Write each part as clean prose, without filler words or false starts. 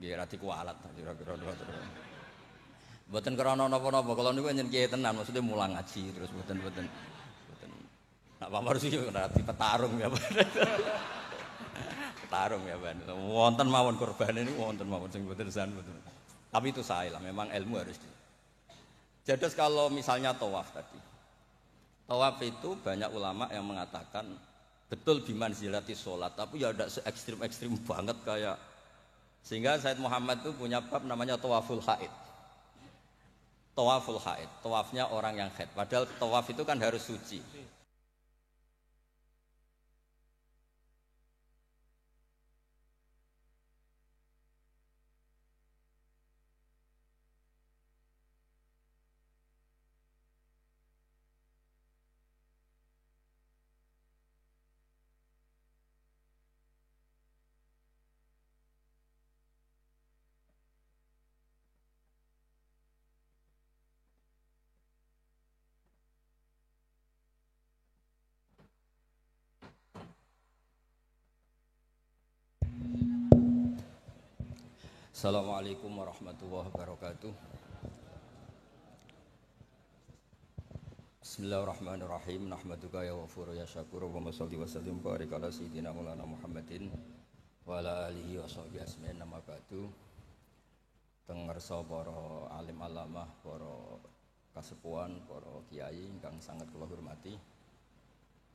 Nggih ra dikualat kira-kira ngoten. Mboten krana napa-napa kula niku nyen kiye tenan maksudnya mulang ngaji terus mboten. Nak pamar sih ora petarung ya. Petarung ya Ban. Wonten mawon kurbane niku wonten mawon sing mboten san mboten. Tapi itu saya lah memang ilmu harus Jadi kalau misalnya tawaf tadi. Tawaf itu banyak ulama yang mengatakan betul biman zilati sholat, tapi ya ada se-ekstrim banget kayak sehingga Said Muhammad itu punya bab namanya tawaful haid. Tawaful haid, tawafnya orang yang haid. Padahal tawaf itu kan harus suci. Assalamualaikum warahmatullahi wabarakatuh. Bismillahirrahmanirrahim. Nahmaduka ya ghafur ya syakur wa sholli wa sallim barik ala sayyidina Maulana Muhammadin wa ala alihi wa sahbihi ajmain. Nama ba'du. Tengersa para alim alamah, para kasepuhan, para kiai ingkang sangat kula hormati.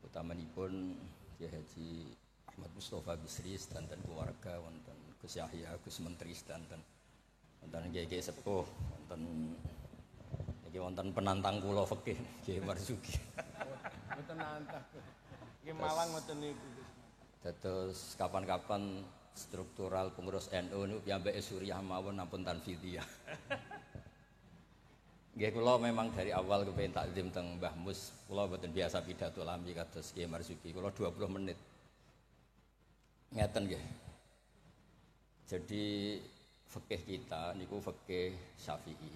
Utamanipun Kyai Haji Ahmad Mustofa Bisri sedanten keluarga wonten Gus Yahya Gus Menteri sedanten wonten Kyai sepuh wonten iki wonten penantang kula fikih Kyai Marzuki. Mboten nantang. Iki Malang mboten niku. Dados kapan-kapan struktural pengurus NU niku piyambake Suriah mawon ampun tanfidiyah. Nggih kula memang dari awal kepengin takzim teng Mbah Mus, kula mboten biasa pidato lami kados Kyai Marzuki. Kula 20 menit. Ngeten nggih. Jadi fikih kita niku fikih Syafi'i.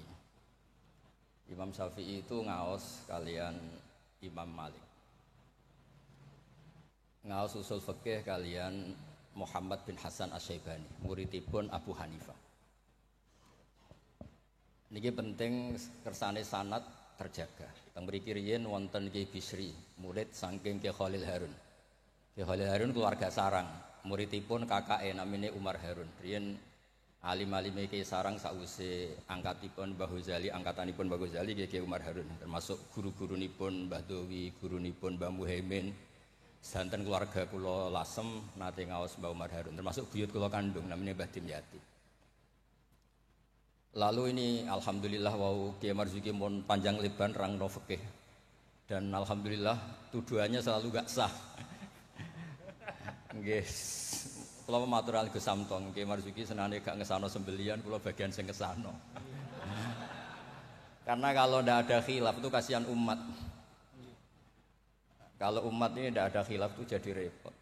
Imam Syafi'i itu ngaos kalian Imam Malik. Ngaos usul fikih kalian Muhammad bin Hasan Asy-Syaibani, muridipun Abu Hanifah. Niki penting kersane sanad terjaga. Teng mriki riyen wonten Ki Bisri, murid saking Ki Khalil Harun. Ki Khalil Harun keluarga sarang, muridipun kakake namine Umar Harun. Riyen alim-alime Ki sarang sakwise angkatipun Mbah Ghazali, angkatanipun Mbah Ghazali Ki Umar Harun, termasuk guru-gurunipun Mbah Dowi, gurunipun Mbah Muhaimin. Santen keluarga kula Lasem nate ngaos Mbah Umar Harun, termasuk buyut kula kandung namine Mbah Dimyati. Lalu ini alhamdulillah wau Kyai Marzuki mun panjang lebar rangno fikih. Dan alhamdulillah tuduhannya selalu gak sah. Nggih. Kula matur alih Gus Samtong, Kyai Marzuki senane gak ngesano sembelian, kula bagian sing ngesano. Karena kalau ndak ada khilaf itu kasihan umat. Kalau umat ini ndak ada khilaf itu jadi repot.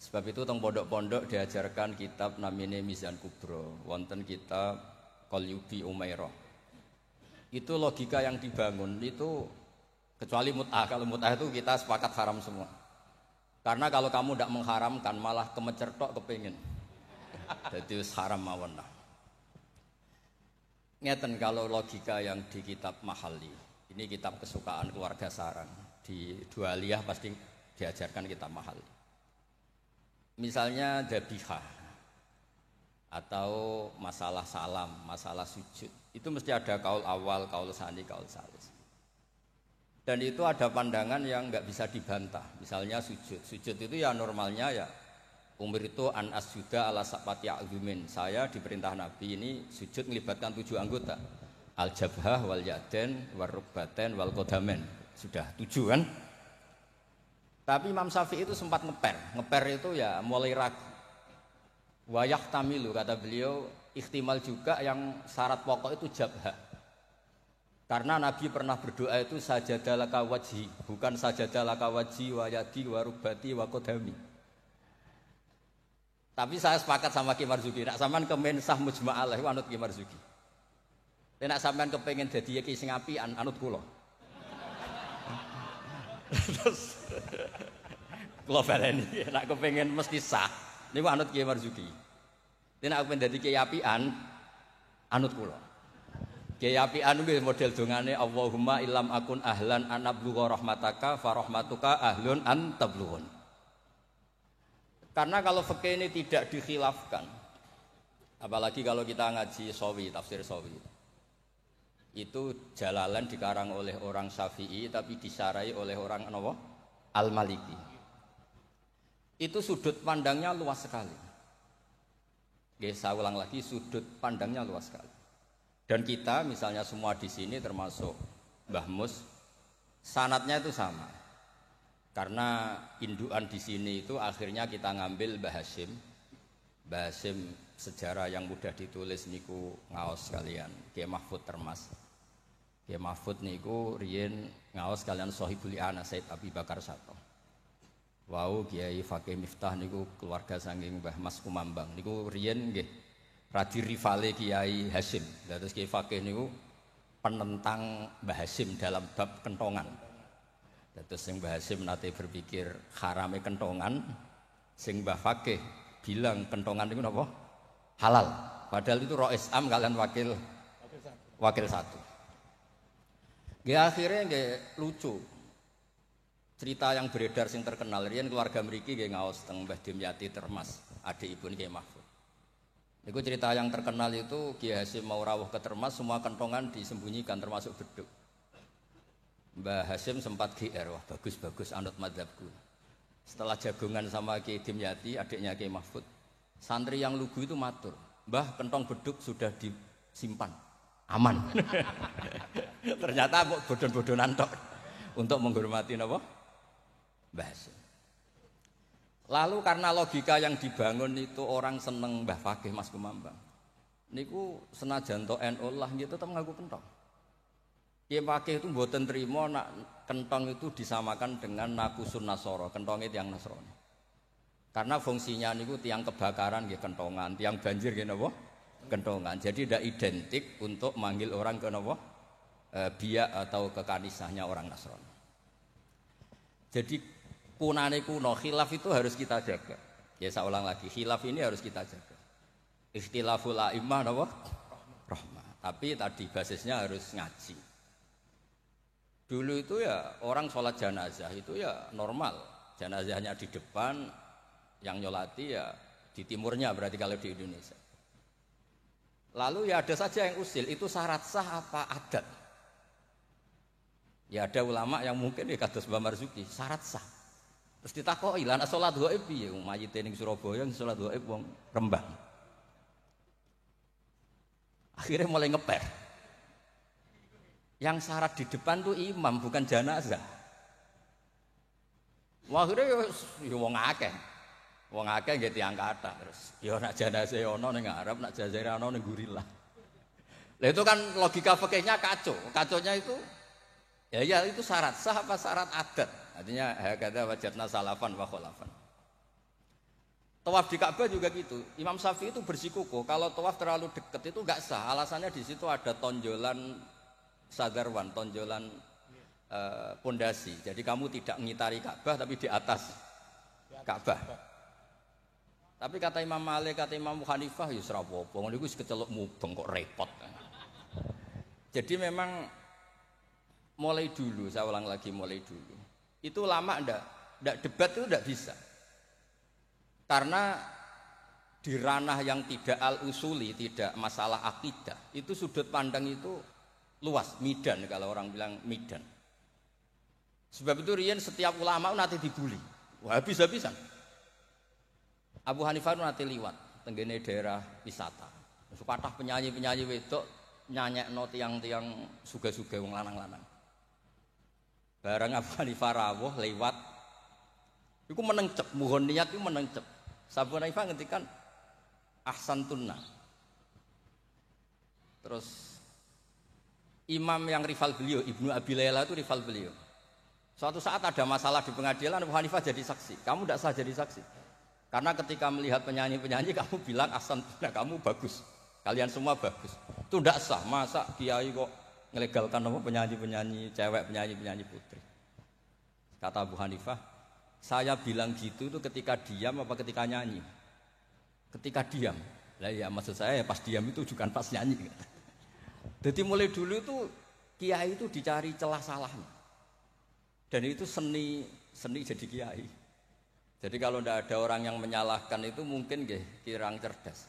Sebab itu teng pondok-pondok diajarkan kitab namine Mizan Kubro, wonten kitab Qalyubi Umairah. Itu logika yang dibangun itu kecuali mut'ah. Kalau mut'ah itu kita sepakat haram semua. Karena kalau kamu tidak mengharamkan malah kemecertok kepingin. Jadi haram mawon lah. Ngeten kalau logika yang di kitab Mahalli. Ini kitab kesukaan keluarga sarang. Di Dualiyah pasti diajarkan kitab Mahalli. Misalnya dzabihah atau masalah salam, masalah sujud, itu mesti ada kaul awal, kaul tsani, kaul tsalis. Dan itu ada pandangan yang nggak bisa dibantah. Misalnya sujud itu ya normalnya ya umur itu an asjuda ala sapati azumin. Saya diperintah Nabi ini sujud melibatkan 7 anggota, al jabhah wal yaden wal rukbaten wal kodamen. Sudah 7 kan? Tapi Imam Syafi'i itu sempat ngeper itu ya mulai ragu. Wayah tamilu kata beliau, ikhtimal juga yang syarat pokok itu jabhah. Karena Nabi pernah berdoa itu sajadalaka wajhi, bukan sajadalaka wajhi wa yadi wa rubati wa kodami. Tapi saya sepakat sama Ki Marzuki, nak sampean kemen sah mujma'alah itu anut Ki Marzuki. Nek sampean kepengin dadi ki sing apian anut kula. Terus kula baleni nek kepengin mesti sah niku anut Kyai Marzuki. Nek aku pengen dadi kiai apian, anut kula. Kiai apian kuwi model dongane Allahumma illam akun ahlan an ablugha rahmataka fa rahmatuka ahlun an tablughun. Karena kalau fikih ini tidak dikhilafkan, apalagi kalau kita ngaji Sawi, tafsir Sawi, itu Jalalain dikarang oleh orang Syafi'i tapi disarai oleh orang apa? Al-Maliki. Itu sudut pandangnya luas sekali. Saya ulang lagi, sudut pandangnya luas sekali. Dan kita misalnya semua di sini termasuk Mbah Mus, sanadnya itu sama. Karena indukan di sini itu akhirnya kita ngambil Mbah Hasyim. Mbah Hasyim sejarah yang mudah ditulis niku ngaos kalian Kiai Mahfud Termas. Kiai Mahfud niku riyen ngaos kalian Sohibul I'anah Said Abi Bakar Sato. Wau Kiai Fakih Miftah niku keluarga saking Mbah Mas Kumambang. Niku riyen nggih radi rivale Kiai Hasyim. Terus Kiai Fakih niku penentang Mbah Hasyim dalam bab kentongan. Terus sing Mbah Hasyim nate berpikir harame kentongan, sing Mbah Fakih bilang kentongan itu apa? Halal. Padahal itu Rois Am kalian wakil satu. Akhirnya lucu. Cerita yang beredar sing terkenal riyen keluarga mriki nggih ngaos teng Mbah Dimyati Termas, adik ibu Kiai Mahfud. Niku cerita yang terkenal itu Kiai Hasyim mau rawuh ke Termas, semua kentongan disembunyikan termasuk beduk. Mbah Hasyim sempat GR, wah bagus-bagus anut madzhabku. Setelah jagongan sama Kiai Dimyati, adiknya Kiai Mahfud, santri yang lugu itu matur, Mbah kentong beduk sudah disimpan, aman. Ternyata bodon-bodonan tok untuk menghormati apa? Mbah Hasyim. Lalu karena logika yang dibangun itu orang seneng Mbah Fakih Mas Kumambang. Niku senajan to NU lah gitu tetap ngaku kentong. Kiai Fakih itu mboten trimo nak kentong itu disamakan dengan nakusun nasoro, kentongnya tiang Nasrani. Karena fungsinya niku tiang kebakaran nggih kentongan, tiang banjir nggih napa? Kentongan. Jadi tidak identik untuk manggil orang ke napa? Biak atau ke kanisahnya orang Nasrani. Jadi kunane kuno khilaf itu harus kita jaga. Ya saya ulang lagi, khilaf ini harus kita jaga. Ikhtilaful a'immah napa? Rahmah. Tapi tadi basisnya harus ngaji. Dulu itu ya orang sholat jenazah itu ya normal, jenazahnya di depan, yang nyolati ya di timurnya berarti kalau di Indonesia. Lalu ya ada saja yang usil, itu syarat sah apa adat? Ya ada ulama yang mungkin ya kados Mbah Marzuki, syarat sah. Terus ditakoki, lan sholat ghaib piye? Mayite ning Surabaya sholat ghaib wong Rembang. Akhirnya mulai ngeper. Yang syarat di depan tuh imam bukan jenazah. Wah akhirnya ya wong akeh. Wong akeh nggih tiyang kathah terus. Ya nak jenazah ono ning ngarep, nak jenazah ono ning gurilah. Lah itu kan logika fikihnya kacau. Kaconya itu ya itu syarat sah apa syarat adat. Artinya hakadza wajadna salafan wa khalafan. Tawaf di Ka'bah juga gitu. Imam Syafi'i itu bersikukuh kalau tawaf terlalu dekat itu enggak sah. Alasannya di situ ada tonjolan sadarwan, tonjolan pondasi. Jadi kamu tidak ngitari Ka'bah tapi di atas Ka'bah. Tapi kata Imam Malik, kata Imam Hanifah ya ora apa-apa. Ngono iku wis keceluk mubeng kok repot. Jadi memang mulai dulu, saya ulang lagi mulai dulu. Itu lama enggak debat itu enggak bisa. Karena di ranah yang tidak al-usuli, tidak masalah akidah, itu sudut pandang itu luas, midan kalau orang bilang midan. Sebab itu riyen setiap ulama nanti dibully. Wah habis-habisan. Abu Hanifah nanti liwat tenggene daerah wisata. Supatah penyanyi-penyanyi wedok nyanyekno tiang-tiang suga-suga wong lanang-lanang. Barang Abu Hanifah rawuh lewat iku menengcep, mohon niat iku menengcep. Abu Hanifah ngendikan ahsantunna. Terus imam yang rival beliau, Ibnu Abi Layla itu rival beliau. Suatu saat ada masalah di pengadilan, Abu Hanifah jadi saksi. Kamu tidak sah jadi saksi. Karena ketika melihat penyanyi-penyanyi, kamu bilang ahsantunna, kamu bagus. Kalian semua bagus. Itu tidak sah. Masa kiai kok ngelegalkan apa penyanyi-penyanyi cewek, penyanyi-penyanyi putri. Kata Abu Hanifah, saya bilang gitu itu ketika diam apa ketika nyanyi? Ketika diam. Lah ya maksud saya ya pas diam itu bukan pas nyanyi. Jadi mulai dulu itu kiai itu dicari celah salahnya. Dan itu seni jadi kiai. Jadi kalau tidak ada orang yang menyalahkan itu mungkin nggih kirang cerdas.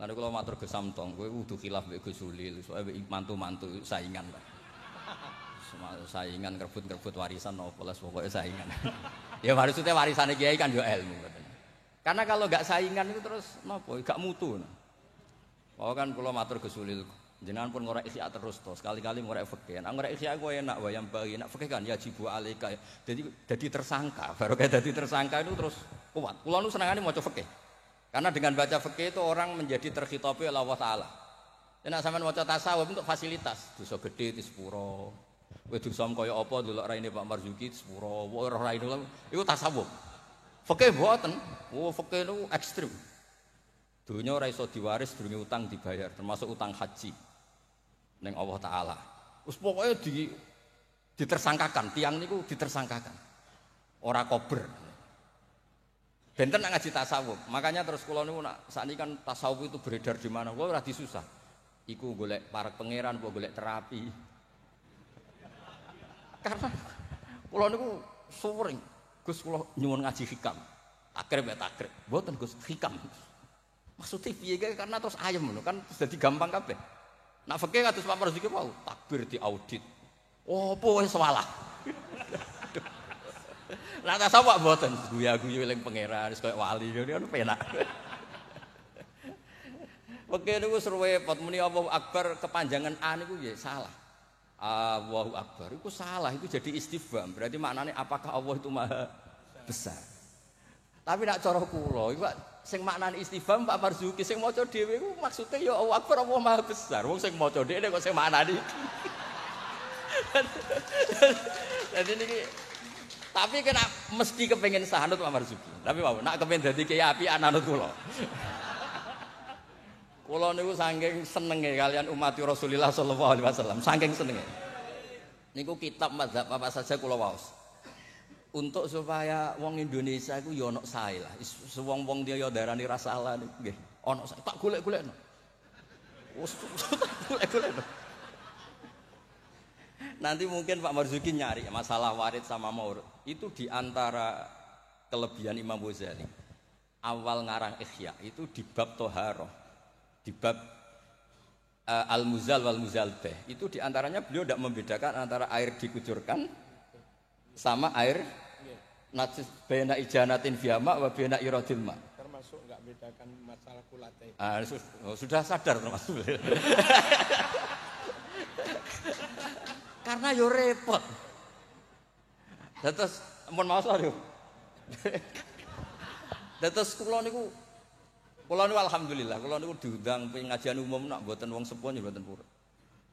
Lalu kalau matur Gus Samtong, kowe kudu khilaf mbek Gus Sulil, soalnya mantu-mantu saingan lah. Saingan kerebut warisan nopo les pokoknya saingan. Ya maksudnya warisannya kiai kan yo ilmu. Karena kalau nggak saingan itu terus nopo, gak mutu. Oh kan kalau matur Gus Sulil, jenengan pun ngorek isya terus toh, sekali-kali ngorek fikih. Nah ngorek isya gue enak wayang bagi, nak fikih kan ya jibu alika. Jadi tersangka, baru kayak jadi tersangka itu terus kuat. Kulo nu senengane maca fikih. Karena dengan baca fikih itu orang menjadi terkhitopi oleh Allah Taala. Nek sampean maca tasawuf untuk fasilitas, dosa gede di sepuro. Kowe dosa kaya apa delok raine Pak Marzuki di sepuro, ora raine iku tasawuf. Fikih mboten. Oh, fikih niku ekstrem. Dunya ora iso diwaris durunge utang dibayar, termasuk utang haji ning Allah Taala. Wis pokoke ditersangkakan, tiang niku ditersangkakan. Ora kober. Benten nak ngaji tasawuf. Makanya terus kula niku nak sakniki kan tasawuf itu beredar di mana? Kula ora disusah. Iku golek para pangeran, apa golek terapi. Karena kula niku sering Gus kula nyuwun ngaji hikam. Takrib ya takrib. Mboten Gus hikam. Maksudnya piye karena terus ayem lho kan dadi gampang kabeh. Nak fikih kados Pak Marzuki mau takbir diaudit. Opo wis salah. Lah tasawuf mboten guya-guyu eling pangeran wis koyo wali ngono penak. Fikih niku seruwe pot muni Allahu Akbar kepanjangan A niku ya salah. Allahu Akbar itu salah, itu jadi istifham. Berarti maknanya apakah Allah itu maha besar. Tapi nak cara kula iku sing maknane istifham Pak Marzuki sing maca dhewe iku maksude ya Allahu Akbar Allah maha besar. Wong sing maca dhewe kok sing maknane iki. Jadi niki tapi kena mesti kepengin sahanut Pak Marzuki. Tapi mau nak kepengin dadi kiai apian anut kula. Kula niku saking senenge kalian umat Rasulullah sallallahu alaihi wasallam, saking senenge. Niku kitab mazhab apa saja kula waos. Untuk supaya wong Indonesia iku ya ono sae lah. Wong-wong dia ya darani ra salah niku nggih. Ono sae tak golek-golekno. Wes golek-golekno. Nanti mungkin Pak Marzuki nyari masalah warid sama maurud. Itu di antara kelebihan Imam Ghazali. Awal ngarang Ihya itu di bab Thaharah. Di bab Al-Muzal wal Muzalbeh itu diantaranya beliau tidak membedakan antara air dikucurkan sama air najis bena ijanatin fiyama wa bena iradil ma. Termasuk enggak bedakan masalah kulate. Sudah sadar termasuk. Karena yo repot. Terus ampun maos lho. Terus kula niku alhamdulillah, kula niku diundang pengajian umum nak mboten wong sepuh ya mboten purun.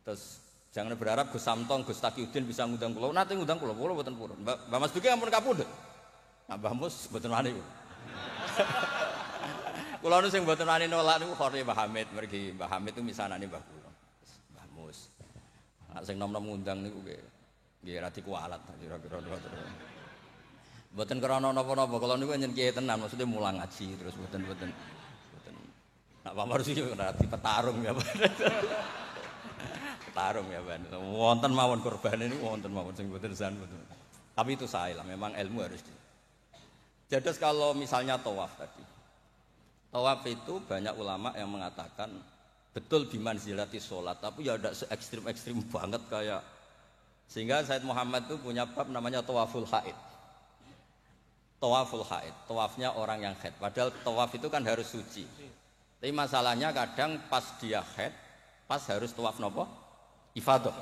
Terus jangan berharap Gus Samtong, Gus Takiuddin bisa ngundang kula. Nate ngundang kula mboten purun. Mbak Mas Duki ampun kapundhut. Nah, Mbah Mus mboten wani. Kula nu sing mboten wani nolak niku Khori Mbah Hamid, mergi Mbah Hamid itu misanane Mbah kula. Mbah Mus. Nek sing nom-nom ngundang niku nggih ra dikualat kira-kira. Mboten krana napa-napa, kula niku nyen kiai tenan, maksudnya mulang ngaji terus mboten. Nak Pak Marzuki ora dipetarung ya, Pak. Petarung ya, Pak. Wonten mawon kurbane niku wonten mawon sing mboten san mboten. Tapi itu sae lah, memang ilmu harus di. Jadi kalau misalnya tawaf tadi. Tawaf itu banyak ulama yang mengatakan betul bimanzilati sholat, tapi ya tidak se-ekstrim banget kayak sehingga Said Muhammad itu punya bab namanya tawaful haid. Tawaful haid, tawafnya orang yang haid. Padahal tawaf itu kan harus suci. Tapi masalahnya kadang pas dia haid, pas harus tawaf nopo? Ifadah.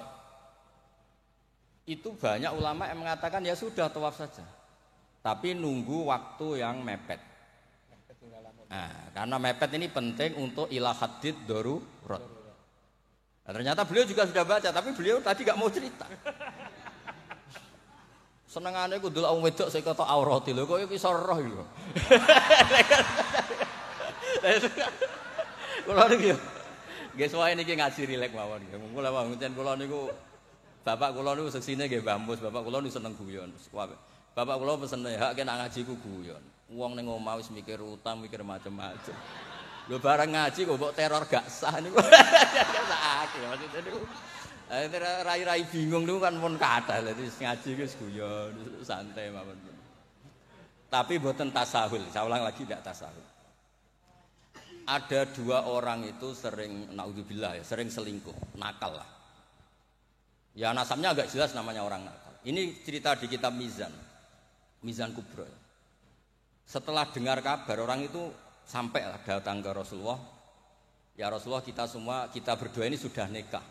Itu banyak ulama yang mengatakan ya sudah tawaf saja. Tapi nunggu waktu yang mepet. Nah, karena mepet ini penting untuk ilah hadid darurat. Nah, ternyata beliau juga sudah baca, tapi beliau tadi gak mau cerita. Senengane ku ndelok wong wedok sing kata aurati lho, kok iso roh lho. Kula niku nggih wae niki ngaji rilek mawon nggih. Kula pancen kula niku bapak kula niku seksine nggih Mbah Mus, bapak kula niku seneng guyon. Bapak kula pesen hak kena ngaji ku guyon. Wong ning omah wis mikir utang, mikir macam-macam. Lho bareng ngaji kok mbok teror gak sah niku. Sakake maksudnya niku. Rai-rai bingung niku kan pun kathah lha ngaji wis guyon santai mawon. Tapi mboten tasahul, saya ulang lagi tidak tasahul. Ada 2 orang itu sering naudzubillah ya, sering selingkuh, nakal lah. Ya nasabnya agak jelas namanya orang nakal. Ini cerita di kitab Mizan. Mizan Kubro. Setelah dengar kabar orang itu sampai datang ke Rasulullah. Ya Rasulullah kita berdua ini sudah nikah.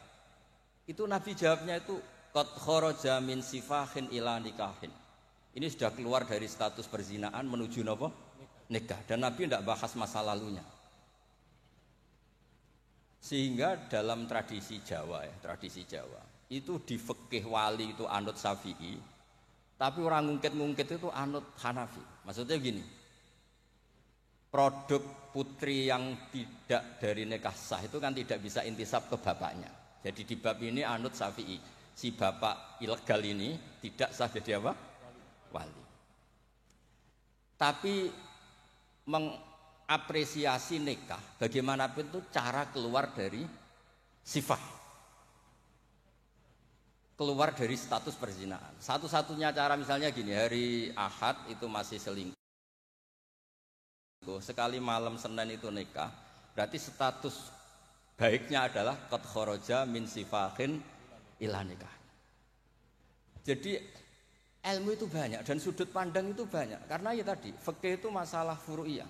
Itu Nabi jawabnya itu qad kharaja min sifahin ila nikahin. Ini sudah keluar dari status perzinaan menuju napa? Nikah. Dan Nabi tidak bahas masa lalunya. Sehingga dalam tradisi Jawa itu di fikih wali itu anut Syafi'i, tapi orang ngungkit-ngungkit itu anut Hanafi. Maksudnya begini, produk putri yang tidak dari nikah sah itu kan tidak bisa intisab ke bapaknya. Jadi di bab ini anut Syafi'i, si bapak ilegal ini tidak sah jadi apa? Wali. Tapi mengapresiasi nikah bagaimanapun itu cara keluar dari sifat, keluar dari status perzinaan. Satu-satunya cara misalnya gini, hari Ahad itu masih selingkuh, sekali malam Senin itu nikah, berarti status baiknya adalah qad kharaja min sifahin ila nikah. Jadi ilmu itu banyak dan sudut pandang itu banyak, karena ya tadi fikih itu masalah furu'iyah.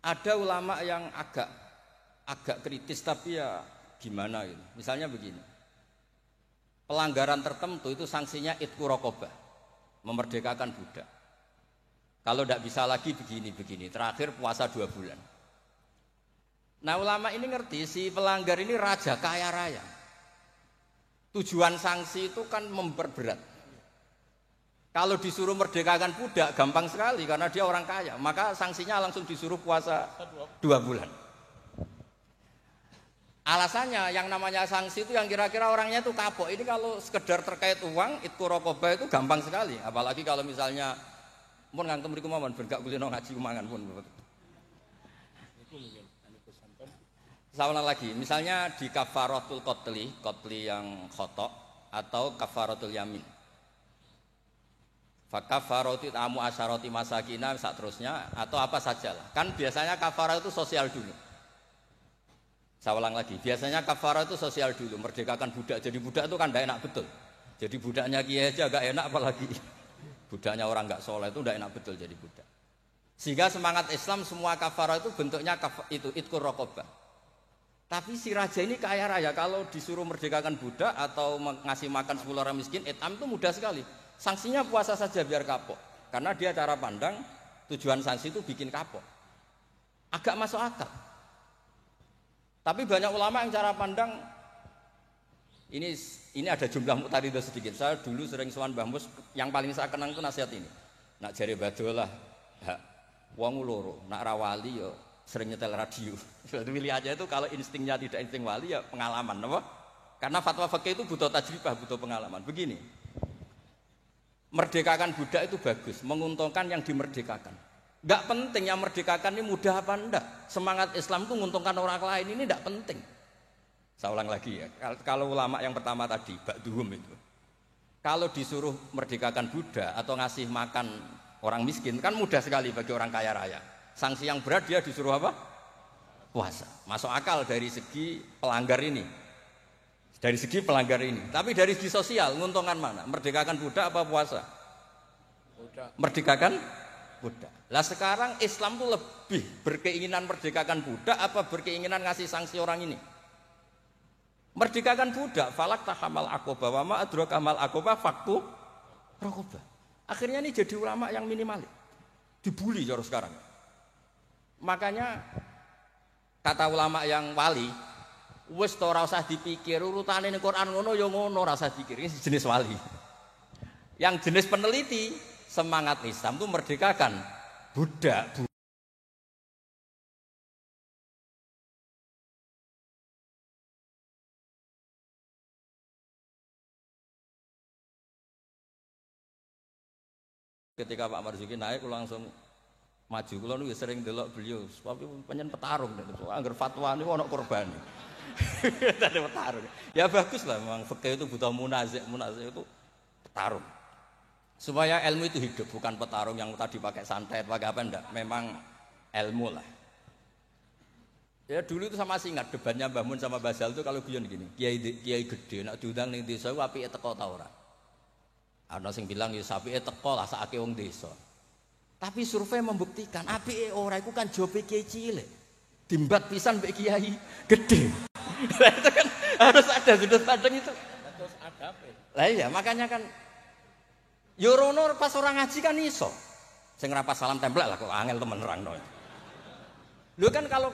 Ada ulama yang agak kritis tapi ya gimana gitu. Misalnya begini, pelanggaran tertentu itu sanksinya itqu raqabah, memerdekakan budak. Kalau tidak bisa lagi begini, terakhir puasa 2 bulan. Nah ulama ini ngerti si pelanggar ini raja kaya raya. Tujuan sanksi itu kan memperberat. Kalau disuruh merdekakan budak gampang sekali karena dia orang kaya, maka sanksinya langsung disuruh puasa 2 bulan. Alasannya yang namanya sanksi itu yang kira-kira orangnya itu kapok. Ini kalau sekedar terkait uang, itqu raqabah itu gampang sekali. Apalagi kalau misalnya mun ngantem mriku mawon ben gak kulino ngaji mangan pun. Sama lagi, misalnya di kafaratul qatli yang khata' atau kafaratul yamin. Fakafaratu tamu asyarati masakina seterusnya atau apa sajalah. Kan biasanya kafarah itu sosial dulu. Saya ulang lagi, biasanya kafarah itu sosial dulu, merdekakan budak. Jadi budak itu kan tidak enak betul. Jadi budaknya kiai aja agak enak apalagi budaknya orang nggak soleh itu tidak enak betul jadi budak. Sehingga semangat Islam semua kafarah itu bentuknya itu itqu raqabah. Tapi si raja ini kaya raya, kalau disuruh merdekakan budak atau ngasih makan 10 orang miskin, etam itu mudah sekali. Sanksinya puasa saja biar kapok. Karena dia cara pandang tujuan sanksi itu bikin kapok. Agak masuk akal. Tapi banyak ulama yang cara pandang ini ada jumlah muktaridah sedikit. Saya dulu sering sowan Mbah Mus, yang paling saya kenang itu nasihat ini. Nak jare badolah, wong loro, nak rawali yo sering nyetel radio. Pilih aja itu kalau instingnya tidak insting wali ya pengalaman, apa? Karena fatwa fikih itu butuh tajribah, butuh pengalaman. Begini. Merdekakan budak itu bagus, menguntungkan yang dimerdekakan. Enggak penting yang merdekakan ini mudah apa enggak. Semangat Islam itu menguntungkan orang lain ini enggak penting. Saya ulang lagi ya. Kalau ulama yang pertama tadi, ba'duhum itu. Kalau disuruh merdekakan budak atau ngasih makan orang miskin kan mudah sekali bagi orang kaya raya. Sanksi yang berat dia disuruh apa? Puasa. Masuk akal dari segi pelanggar ini. Dari segi pelanggar ini. Tapi dari segi sosial, menguntungkan mana? Merdekakan budak apa puasa? Budak. Merdekakan budak. Lah sekarang Islam tuh lebih berkeinginan merdekakan budak apa berkeinginan ngasih sanksi orang ini? Merdekakan budak, falak tahamal aqobah wa ma adraka mal aqobah faktu raqobah. Akhirnya ini jadi ulama yang minimalis. Dibully cara sekarang. Makanya kata ulama yang wali, wis ora usah dipikir urutane ning Quran ngono ya ngono, ora usah dipikir. Ini jenis wali. Yang jenis peneliti, semangat Islam itu merdekakan budak. Ketika Pak Marzuki naik langsung maju. Kula niku sering delok beliau, tapi panjen petarung angger fatwa niku ana korbane. Tadi petarung. Ya bagus lah memang fikih itu butuh munazik itu petarung. Supaya ilmu itu hidup, bukan petarung yang tadi pakai santet, pakai apa enggak. Memang ilmu lah. Ya dulu itu sama ingat debatnya Mbah Mun sama Mbah Zal itu kalau guyon gini, kiai gede nak diundang ning desa apike teko ta ora. Ana sing bilang ya apike teko lah sakake wong desa. Tapi survei membuktikan apike ora iku kan jobe kiai cilik. Dimbat pisan mbek kiai gede. Itu kan harus ada sudut pandang itu. Terus adabe. Lah iya makanya kan yo rono pas orang ngaji kan iso. Sing rapas salam templek lah kok angel temen nerangno. Lho kan kalau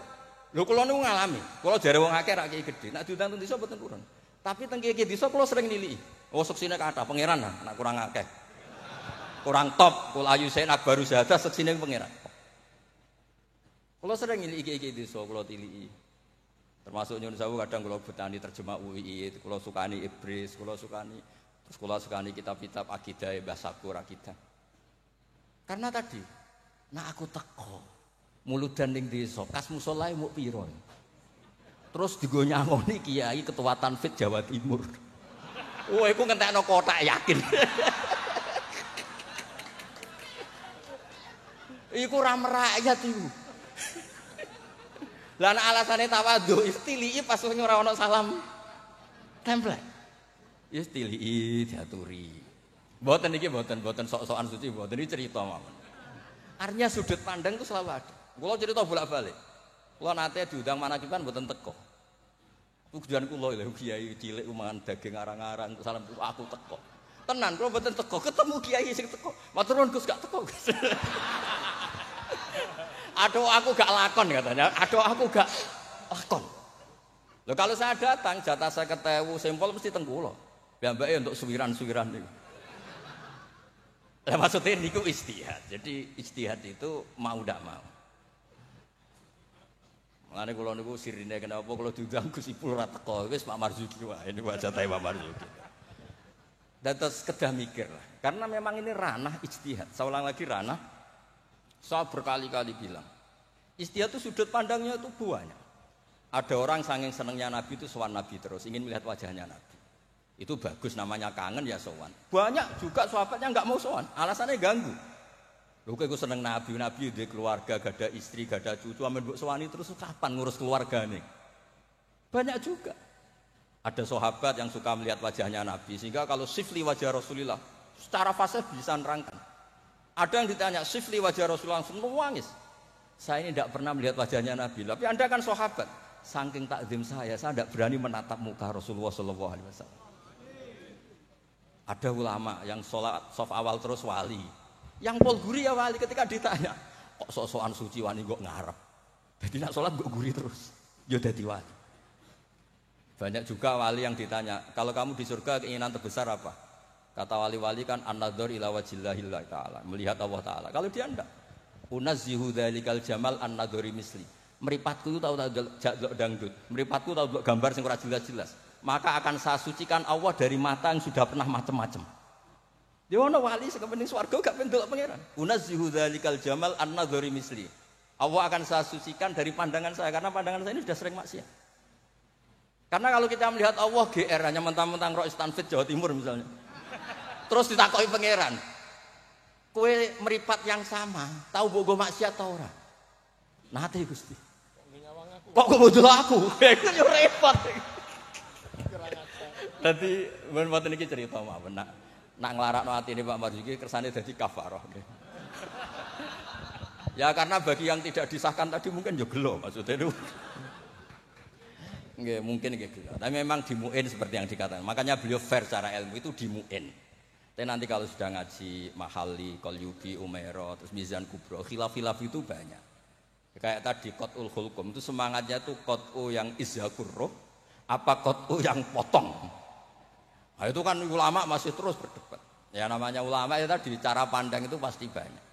lho kula niku ngalami, kula jare wong akeh rak kiai gedhe, nek diundang teng desa mboten kurang. Tapi teng kiai desa kula sering niliki. Oh seksine kathah pangeran lah, nek kurang akeh. Kurang top, kula ayu sen akbaru zadah seksine pangeran. Kula sering niliki kiai desa, kula tiliki. Termasuk nyuwun sewu kadang kula betani terjemah UI, kula sukani Ibris, kula sukani terus kula sukani kitab-kitab akidah Mbah Sakur akidah. Karena tadi, nah aku teko muludan ning desa, kas musolae muk pira. Terus digo nyangoni kiai ketua Tanfid Jawa Timur. Oh, iku ngentekno kotak yakin. Iku ra merakyat iku. Lah ana alasane tawadhu, istilii pas ora ana salam template. Istilii diaturi. Mboten iki mboten sok-sokan suci, mboten iki cerita mawon. Artinya sudut pandang itu selalu ada. Kula cerita bolak-balik. Kula nate diundang manakiban mboten teko. Tujuan kula lho kiai cilik mangan daging arang-arang salam aku teko. Tenan kula mboten teko, ketemu kiai sing teko. Matur nuwun Gus gak teko. Aduh aku gak lakon katanya. Aduh aku gak lakon. Loh kalau saya datang jatah saya 50.000 sampel mesti teng kula. Piyambake untuk suwiran-suwiran niku. Lah maksudnya niku ijtihad. Jadi ijtihad itu mau ndak mau. Mulane kula niku sirine kenapa kula diundang Gus Ipul ora teko wis Pak Marzuki wae niku jatahe Pak Marzuki. Dan terus kedah mikir lah. Karena memang ini ranah ijtihad. Saya ulang lagi ranah. Saya berkali-kali bilang. Ijtihad itu sudut pandangnya itu banyak. Ada orang saking senengnya Nabi itu sowan Nabi terus, ingin melihat wajahnya Nabi. Itu bagus namanya kangen ya sowan. Banyak juga sahabat yang enggak mau sowan, alasannya ganggu. Lho kok iku seneng Nabi duwe keluarga, gak ada istri, gak ada cucu, amen mbok sowani terus kapan ngurus keluargane? Banyak juga. Ada sahabat yang suka melihat wajahnya Nabi sehingga kalau sifli wajah Rasulullah secara fasih bisa nerangkan. Ada yang ditanya sifli wajah Rasulullah langsung nangis. Saya ini tidak pernah melihat wajahnya Nabi, tapi Anda kan sahabat. Saking takzim saya tidak berani menatap muka Rasulullah SAW. Ada ulama yang sholat sof awal terus wali. Yang pol guri ya wali ketika ditanya, kok sok-sokan suci wani kok ngarep. Jadi nak sholat kok guri terus. Ya dadi wali. Banyak juga wali yang ditanya, kalau kamu di surga keinginan terbesar apa? Kata wali-wali kan an-nadhar ila wajhillahillah ta'ala, melihat Allah Ta'ala. Kalau dia enggak, unazzihu dzalikal jamal an-nadhari misli. Meripatku itu tahu dangdut, meripatku tahu gambar sing ora jelas-jelas. Maka akan saya sucikan Allah dari mata yang sudah pernah macam-macam. Dia ono wali sing kepening swarga gak pendelok pangeran. Unazzihu dzalikal jamal an-nadhari misli. Allah akan saya sucikan dari pandangan saya karena pandangan saya ini sudah sering maksiat. Karena kalau kita melihat Allah GR hanya mentang-mentang Rois Tanfid Jawa Timur misalnya. Terus ditakoki pangeran. Kowe meripat yang sama, tahu bogo maksiat ta ora? Nate Gusti. Kok ngomong aku? Iku yo repot. Dadi men mboten iki cerita mawon nak nglarakno atine Pak Marzuki kersane dadi kafarah. Ya karena bagi yang tidak disahkan tadi mungkin yo gelo maksudnya itu. Nggih, mungkin nggih gelo. Tapi memang dimuin seperti yang dikatakan. Makanya beliau fair secara ilmu itu dimuin. Tapi nanti kalau sudah ngaji Mahali, Qalyubi, Umairah, terus Mizan Kubro, khilaf-khilaf itu banyak. Kayak tadi Qat'ul Khulqum itu semangatnya tuh Qat'u yang izhakur roh, apa Qat'u yang potong. Nah itu kan ulama masih terus berdebat. Ya namanya ulama ya tadi cara pandang itu pasti banyak.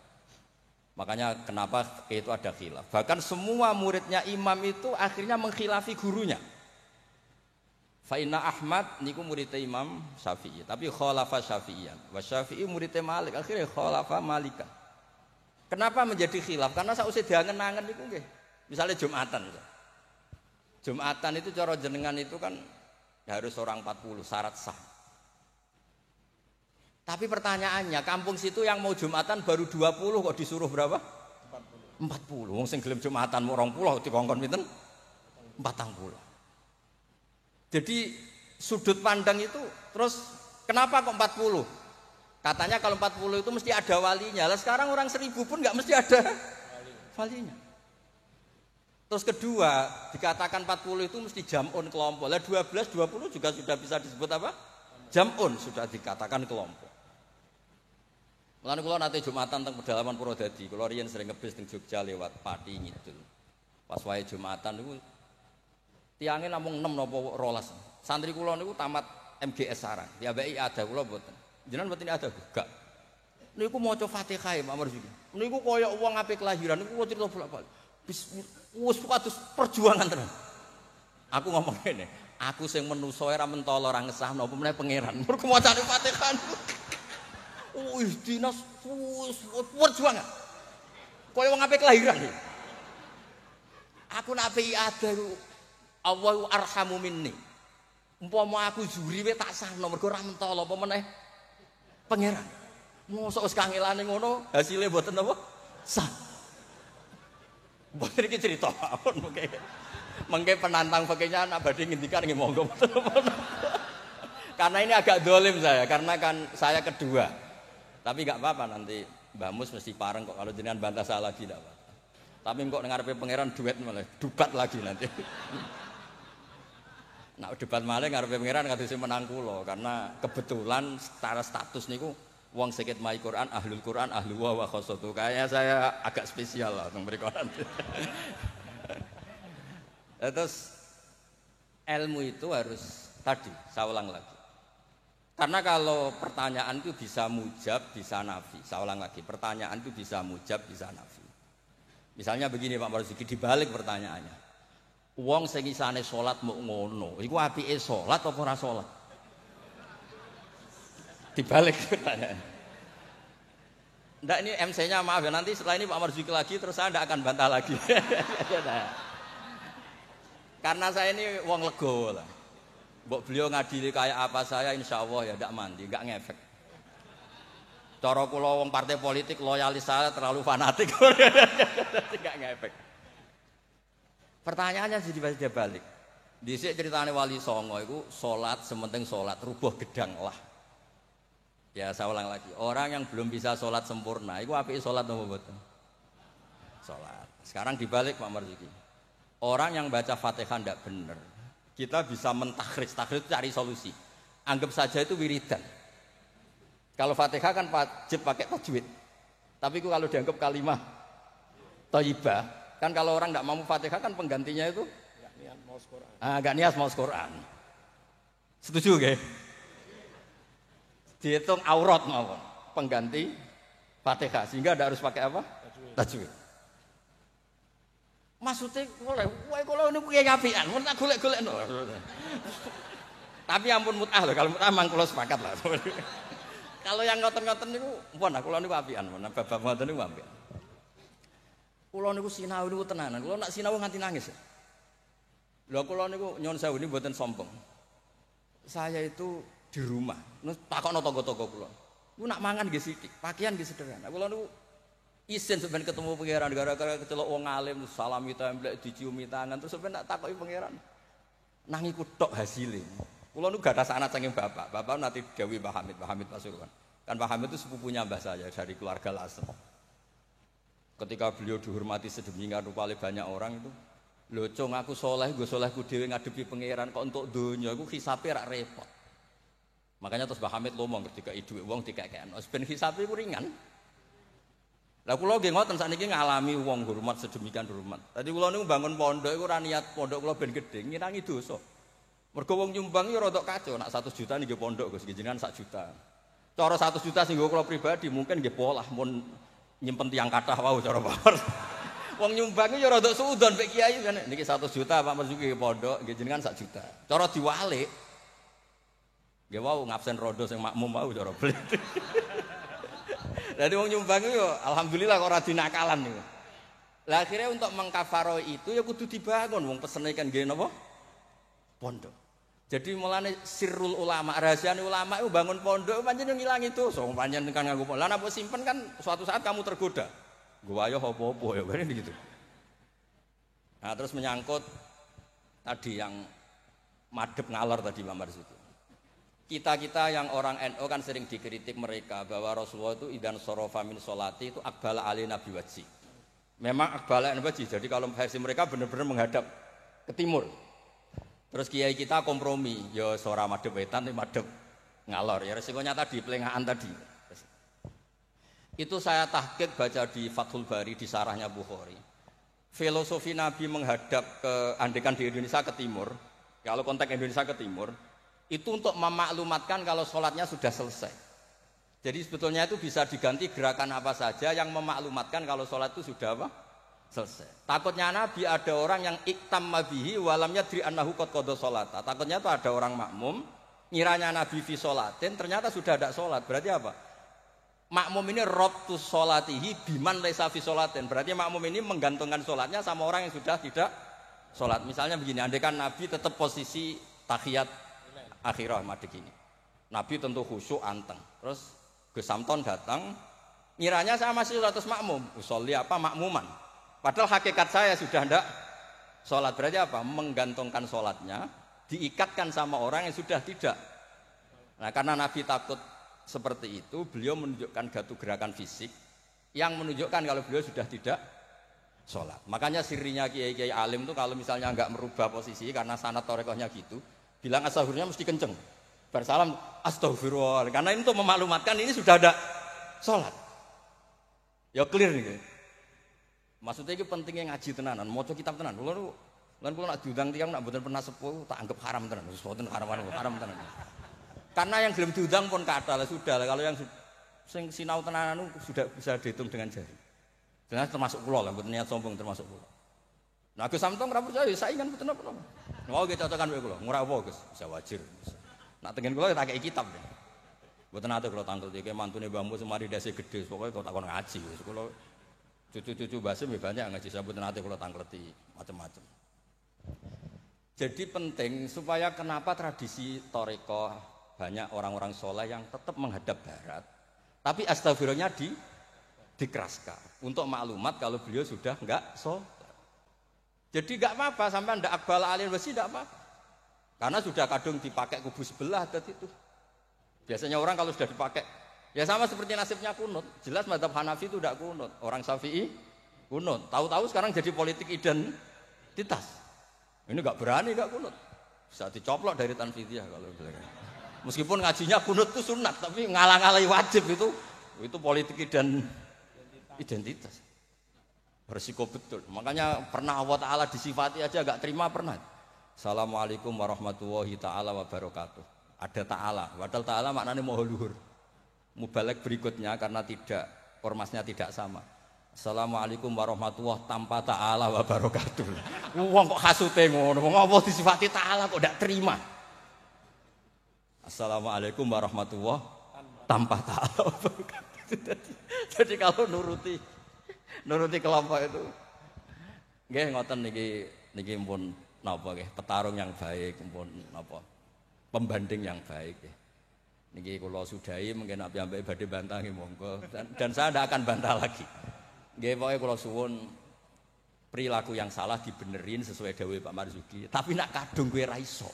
Makanya kenapa itu ada khilaf. Bahkan semua muridnya imam itu akhirnya mengkhilafi gurunya. Fa'inna Ahmad niku muridnya Imam Syafi'i, tapi khalafa Syafi'iyan. Wa Syafi'i muridnya Malik, akhirnya khalafa Malikan. Kenapa menjadi khilaf? Karena sausé diangen-angen niku nggih. Misalnya Jumatan. Jumatan itu cara jenengan itu kan harus orang 40 syarat sah. Tapi pertanyaannya, kampung situ yang mau Jumatan baru 20 kok disuruh berapa? 40. Wong sing gelem Jumatan mau 20 dikongkon pinten? 40. Jadi sudut pandang itu terus kenapa kok 40? Katanya kalau 40 itu mesti ada walinya. Lah sekarang orang 1000 pun nggak mesti ada walinya. Terus kedua, dikatakan 40 itu mesti jam'un kelompok. Lah 12, 20 juga sudah bisa disebut apa? Jam'un, sudah dikatakan kelompok. Mulane kula nate Jumatan teng pedalaman Purwodadi. Kula riyen sering ngebis teng Jogja lewat Pati Ngidul. Pas wae Jumatan niku tiange namung 6 napa 12. Santri kula niku tamat MGS sarang. Diambeki ada kula mboten. Jenengan mboten ada gak. Niku maca Fatihah Pak Marzuki. Niku kaya wong ape kelahiran niku kula crita bolak-balik. Wis kados perjuangan tenan. Aku ngomong ngene, aku sing menungso ora mentolo ora ngesahno apa meneh pangeran. Mergo macane Fatihah. Wis dinas perjuangan. Kaya wong ape kelahiran iki. Aku nak ape ada Allahu arhamu minni. Umpama aku juri we tak sahno mergo ora mentolo apa meneh pangeran. Mosok wis kangelane ngono, hasilé mboten apa? Sah. Mboten iki cerita mawon mengke penantang fakihnya anak badhe ngendikan nggih monggo. Karena ini agak dolim saya, karena kan saya kedua. Tapi enggak apa-apa nanti Mbah Mus mesti pareng kok kalau jenengan bantah saya lagi enggak apa-apa. Tapi kok ngarepe pangeran duet malah dubat lagi nanti. Nah debat malah ngarepe pangeran kadung sing menang kula karena kebetulan secara status niku wong sakit mai Quran, ahlul Quran, ahlu wa khosotu. Kayaknya saya agak spesial lah teng mriku. Terus ilmu itu harus tadi, saya ulang lagi. Karena kalau pertanyaan itu bisa mujab, bisa nafi. Saya ulang lagi, pertanyaan itu bisa mujab, bisa nafi. Misalnya begini Pak Marzuki, dibalik pertanyaannya. Wong sing isane salat muk ngono, iku apike salat apa ora salat? Dibalik pertanyaan. Ndak ini MC-nya maaf ya, nanti setelah ini Pak Marzuki lagi terus saya ndak akan bantah lagi. Karena saya ini wong legowo lah. Mbok beliau ngadili kayak apa saya insya Allah ya ndak mandi, nggak ngefek. Cara kula wong partai politik loyalis saya terlalu fanatik. Nggak ngefek. Pertanyaannya jadi balik. Dhisik ceritane Wali Songo iku salat sementing salat, rubuh gedang lah. Ya saya ulang lagi, orang yang belum bisa sholat sempurna, itu apik sholat apa mboten? Sholat. Sekarang dibalik Pak Marzuki. Orang yang baca Fatihah tidak benar, kita bisa mentakhris, takhris itu cari solusi. Anggap saja itu wiridan. Kalau Fatihah kan wajib pakai tajwid. Tapi itu kalau dianggap kalimah thayyibah, kan kalau orang tidak mampu Fatihah kan penggantinya itu enggak niat maos Quran. Enggak niat maos Quran. Setuju nggih? Dihitung aurat mawon pengganti Fatihah sehingga tidak harus pakai apa? Tajwid. Maksudnya boleh, wae kalau niku kiai apian, mun tak golek-golekno. Tapi ampun mut'ah lho, kalau mut'ah mang kula sepakat lah. Kalau yang ngoten-ngoten niku mpun kula niku apian, mun bab ngoten niku apian. Kula niku sinau niku tenanan, kula nak sinau nganti nangis. Lho kula niku nyuwun sewu niku mboten sombong. Saya itu di rumah, takokno tangga-tangga kula. Ku nak mangan nggih sithik, pakaian nggih sederhana. Kula niku isin sampeyan ketemu pangeran gara-gara kecelok wong alim salami templek diciumi tangan terus sampeyan tak takoki pangeran. Nang iku tok hasile. Kula niku gadah sanad saking bapak. Bapak nanti dawuh Pak Hamid Pasuruan. Kan Pak Hamid itu sepupunya mbah saya dari keluarga Lasem. Ketika beliau dihormati sedemikian rupa oleh banyak orang itu, lho cung aku saleh, nggo salehku dhewe ngadepi pangeran kok entuk donya iku hisabe rak repot. Makanya terus Mbah Hamid ngomong ketika dhuwit wong dikekekno, ben hisabe ku ringan. Lah kula nggih ngoten sakniki ngalami wong hormat sedemikian hormat. Tadi kula niku bangun pondok iku ora niat pondok kula ben gedhe, ngirangi dosa. Mergo wong nyumbang yo rada kacau, nak 100 juta nggih pondok Gus, jenengan 1 juta. Cara 100 juta sing kula pribadi mungkin nggih polah mun nyimpen tiang kathah wau cara power. Wong nyumbang yo rada suudon pek kiai kan niki 100 juta Pak Marzuki pondok nggih jenengan 1 juta. Cara diwalik nggih wau ngabsen rodo sing makmum wau cara beli. Jadi wong nyumbang yo alhamdulillah kok ora dinakalan niku. Lah akhirnya untuk mengkafaro itu ya kudu dibangun wong pesene kan nggih napa? Pondok. Jadi mulane sirrul ulama, rahasiane ulama itu bangun pondok pancen yo ngilangi dosa. Pancen kan nganggo pondok. Lah nek simpen kan suatu saat kamu tergoda. Gua ayo apa-apa ya kan gitu. Nah, terus menyangkut tadi yang madhep ngalor tadi Pak Marzuki. Kita yang orang NU kan sering dikritik mereka bahwa Rasulullah itu idan sorofa min sholati itu akbala alina biwajhi. Memang akbala alina biwajhi. Jadi kalau versi mereka benar-benar menghadap ke timur. Terus kiai kita kompromi, ya suara madhep wetan ini madhep ngalor. Ya resikonya tadi pelengahan tadi. Itu saya tahqiq baca di Fathul Bari di sarahnya Bukhari. Filosofi Nabi menghadap ke andekan di Indonesia ke timur. Kalau konteks Indonesia ke timur. Itu untuk memaklumatkan kalau sholatnya sudah selesai. Jadi sebetulnya itu bisa diganti gerakan apa saja yang memaklumatkan kalau sholat itu sudah apa? Selesai. Takutnya Nabi ada orang yang iktam mabihi walam yadri annahu qad qada sholata. Takutnya itu ada orang makmum ngiranya Nabi fi sholatin ternyata sudah ada sholat. Berarti apa? Makmum ini rabtus sholatihi biman laisa fi sholatin. Berarti makmum ini menggantungkan sholatnya sama orang yang sudah tidak sholat. Misalnya begini, andaikan Nabi tetap posisi tahiyat akhirah madhek ini. Nabi tentu khusyuk anteng. Terus Gus Samton datang, ngiranya saya masih 100 makmum. Usolli apa makmuman. Padahal hakikat saya sudah ndak sholat. Berarti apa? Menggantungkan sholatnya, diikatkan sama orang yang sudah tidak. Nah karena Nabi takut seperti itu, beliau menunjukkan gatu gerakan fisik yang menunjukkan kalau beliau sudah tidak sholat. Makanya sirinya kiai-kiai alim itu kalau misalnya nggak merubah posisi karena sanad torekohnya gitu, bilang astaghfirullah mesti kenceng. Bersalam astaghfirullah. Karena ini untuk memaklumatkan ini sudah ada sholat. Ya clear nih. Maksudnya itu pentingnya ngaji tenanan, maca kitab tenan. Kulo nak diundang tiyang nak mboten pernah sepuh tak anggap haram tenan. Wis mboten haram tenan. Karena yang belum diundang pun kathah lah sudah lah. Kalau yang sing sinau tenanan sudah bisa dihitung dengan jari. Jelas termasuk kula lah, mboten niat sombong termasuk kula. Nah, Gus Samtong ora percaya saingan mboten apa-apa. Mau kita cocokan wae kula, ora apa Gus, bisa wajir. Nak tengen kula tak kei kitab. Mboten ate kula tangkel iki mantune mbahmu semari dase gedhe, pokoke kok takon ngaji wis kula cucu-cucu Basim ya banyak ngaji saya mboten ate kula tangkleti macam-macam. Jadi penting supaya kenapa tradisi thariqah banyak orang-orang soleh yang tetap menghadap barat, tapi astagfirullahnya dikeraskan untuk maklumat kalau beliau sudah enggak sholat. Jadi enggak apa-apa sampai ndak akbal alin wasi enggak apa-apa. Karena sudah kadung dipakai kubu sebelah tadi itu. Biasanya orang kalau sudah dipakai ya sama seperti nasibnya kunut. Jelas mazhab Hanafi itu enggak kunut, orang Syafi'i kunut. Tahu-tahu sekarang jadi politik identitas. Ini enggak berani enggak kunut. Bisa dicoplok dari tanfidiyah kalau bilang. Meskipun ngajinya kunut itu sunat, tapi ngalah-ngalahi wajib itu politik identitas. Resiko betul. Makanya pernah Allah Ta'ala disifati aja gak terima pernah. Assalamualaikum warahmatullahi ta'ala wabarakatuh. Ada ta'ala. Padahal ta'ala maknanya moho luhur. Mubalek berikutnya karena tidak ormasnya tidak sama. Assalamualaikum warahmatullahi tanpa ta'ala wabarakatuh. Wong kok hasute ngono. Wong apa disifati ta'ala kok gak terima. Assalamualaikum warahmatullahi tanpa ta'ala wabarakatuh. Jadi kalau nuruti kelompok itu nggih ngoten niki pun napa nggih petarung yang baik pun napa pembanding yang baik nggih. Niki kula sudahi mungkin ambek badhe bantah nggih monggo dan saya tidak akan bantah lagi. Nggih pokoke kula suwun perilaku yang salah dibenerin sesuai dawuh Pak Marzuki, tapi nak kadung kowe ra iso.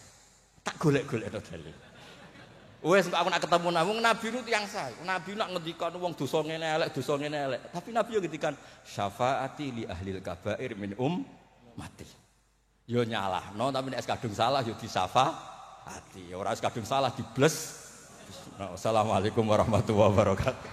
Tak golek-golekno dalil. Wes aku nak ketemu Nabi itu yang sah. Nabi nak ngendikan wong dosa ngene elek. Tapi Nabi yo ngendikan syafaati li ahlil kabair min mati. Yo nyalahno tapi nek kadung salah yo disafaati. Ora kadung salah dibles. Assalamualaikum warahmatullahi wabarakatuh.